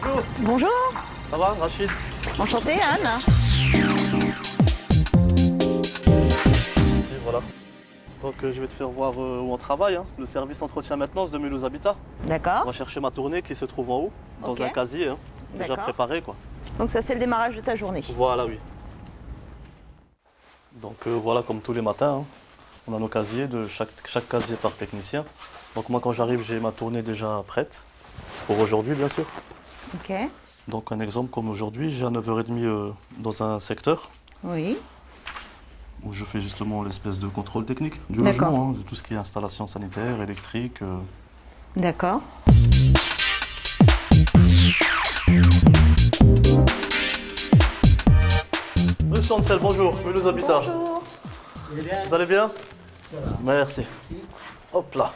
Bonjour. Bonjour. Ça va, Rachid? Enchantée, Anne. Et voilà. Donc je vais te faire voir où on travaille, hein. Le service entretien maintenance de Mulhouse Habitat. On D'accord. va chercher ma tournée qui se trouve en haut, dans Ok. un casier, hein, déjà D'accord. préparé, quoi. Donc ça, c'est le démarrage de ta journée. Voilà, oui. Donc voilà, comme tous les matins, hein, on a nos casiers, de chaque casier par technicien. Donc moi, quand j'arrive, j'ai ma tournée déjà prête, pour aujourd'hui, bien sûr. Ok. Donc un exemple comme aujourd'hui, j'ai à 9h30 dans un secteur Oui. où je fais justement l'espèce de contrôle technique du D'accord. logement, hein, de tout ce qui est installation sanitaire, électrique. D'accord. Monsieur Ansel, bonjour, Mulhouse Habitat. Bonjour. Vous allez bien? Ça va. Merci. Hop là.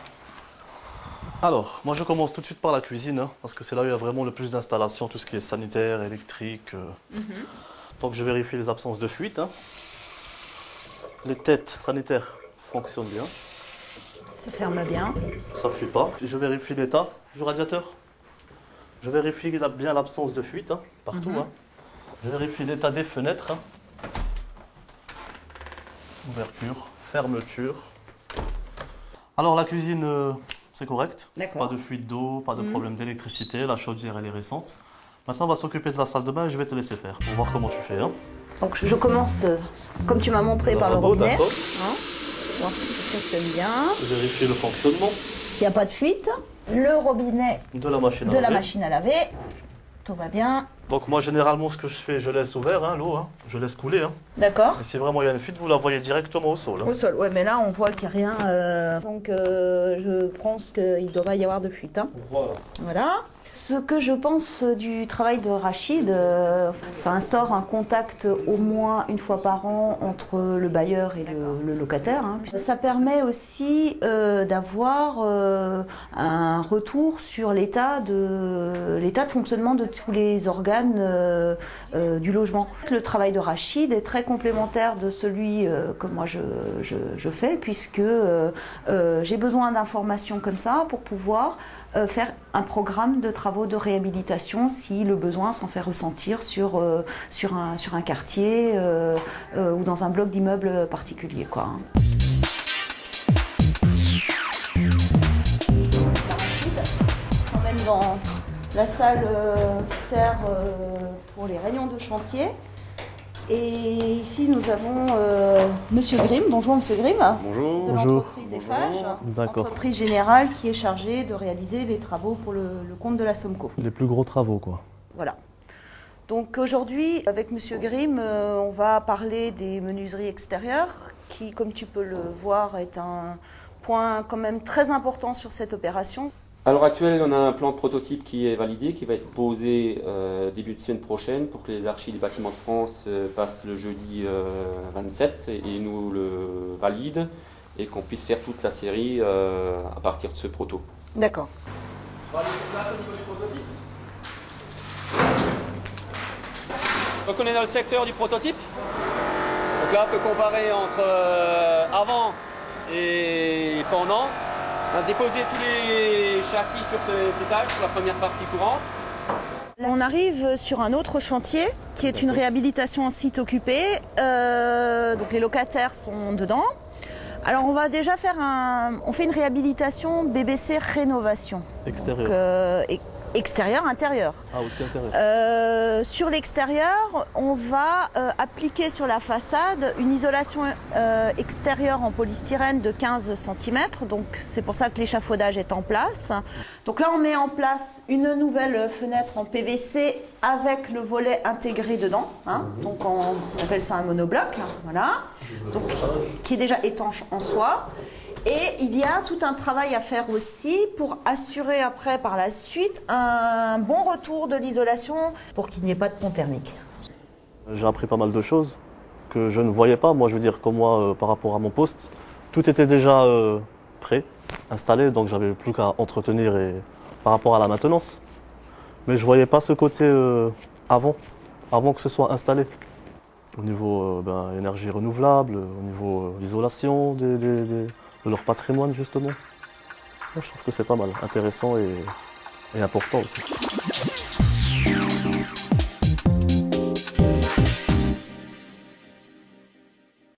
Alors, moi je commence tout de suite par la cuisine, hein, parce que c'est là où il y a vraiment le plus d'installations, tout ce qui est sanitaire, électrique. Donc je vérifie les absences de fuite, hein. Les têtes sanitaires fonctionnent bien, Ça ferme bien. ça ne fuit pas. Je vérifie l'état du radiateur. Je vérifie bien l'absence de fuite, hein, partout. Hein. Je vérifie l'état des fenêtres. Hein. Ouverture, fermeture. Alors la cuisine, c'est correct. D'accord. Pas de fuite d'eau, pas de problème d'électricité. La chaudière, elle est récente. Maintenant, on va s'occuper de la salle de bain et je vais te laisser faire pour voir comment tu fais. Hein. Donc je commence, comme tu m'as montré, par le robot, robinet. d'accord. Hein, voir si ça fonctionne bien. Je vérifie le fonctionnement S'il n'y a pas de fuite, le robinet de la machine à de la laver. machine à laver. Tout va bien. Donc moi, généralement, ce que je fais, je laisse ouvert hein, l'eau. Hein. Je laisse couler. Hein. D'accord. Et si vraiment il y a une fuite, vous la voyez directement au sol. Hein. Au sol, ouais, mais là on voit qu'il n'y a rien. Donc je pense qu'il ne doit pas y avoir de fuite. Hein. Voilà. Voilà. Ce que je pense du travail de Rachid, ça instaure un contact au moins une fois par an entre le bailleur et le locataire. Hein. Ça permet aussi d'avoir un retour sur l'état de fonctionnement de tous les organes du logement. Le travail de Rachid est très complémentaire de celui que moi je fais, puisque j'ai besoin d'informations comme ça pour pouvoir faire un programme de travaux de réhabilitation si le besoin s'en fait ressentir sur un quartier ou dans un bloc d'immeubles particulier, quoi. On s'emmène dans la salle qui sert pour les réunions de chantier. Et ici, nous avons Monsieur Grimm. Bonjour, Monsieur Grimm. Bonjour. De l'entreprise Eiffage, D'accord. entreprise générale qui est chargée de réaliser les travaux pour le compte de la Somco. Les plus gros travaux, quoi. Voilà. Donc aujourd'hui, avec Monsieur Grimm, on va parler des menuiseries extérieures, qui, comme tu peux le voir, est un point quand même très important sur cette opération. À l'heure actuelle, on a un plan de prototype qui est validé, qui va être posé début de semaine prochaine pour que les archis des bâtiments de France passent le jeudi 27 et nous le valident et qu'on puisse faire toute la série à partir de ce proto. D'accord. On va aller sur place au niveau du prototype. Donc on est dans le secteur du prototype. Donc là, on peut comparer entre avant et pendant. On a déposé tous les châssis sur cet étage, sur la première partie courante. On arrive sur un autre chantier qui est une réhabilitation en site occupé. Donc les locataires sont dedans. Alors on va déjà faire on fait une réhabilitation BBC rénovation. Extérieur. Extérieur, intérieur. Ah, aussi intérieur. Sur l'extérieur, on va appliquer sur la façade une isolation extérieure en polystyrène de 15 cm. Donc c'est pour ça que l'échafaudage est en place. Donc là, on met en place une nouvelle fenêtre en PVC avec le volet intégré dedans. Hein. Donc on appelle ça un monobloc. Voilà. Donc, qui est déjà étanche en soi. Et il y a tout un travail à faire aussi pour assurer après, par la suite, un bon retour de l'isolation pour qu'il n'y ait pas de pont thermique. J'ai appris pas mal de choses que je ne voyais pas. Moi, je veux dire, comme moi, par rapport à mon poste, tout était déjà prêt, installé, donc j'avais plus qu'à entretenir par rapport à la maintenance. Mais je ne voyais pas ce côté avant que ce soit installé. Au niveau énergie renouvelable, au niveau isolation de leur patrimoine justement. Moi, je trouve que c'est pas mal, intéressant et important aussi.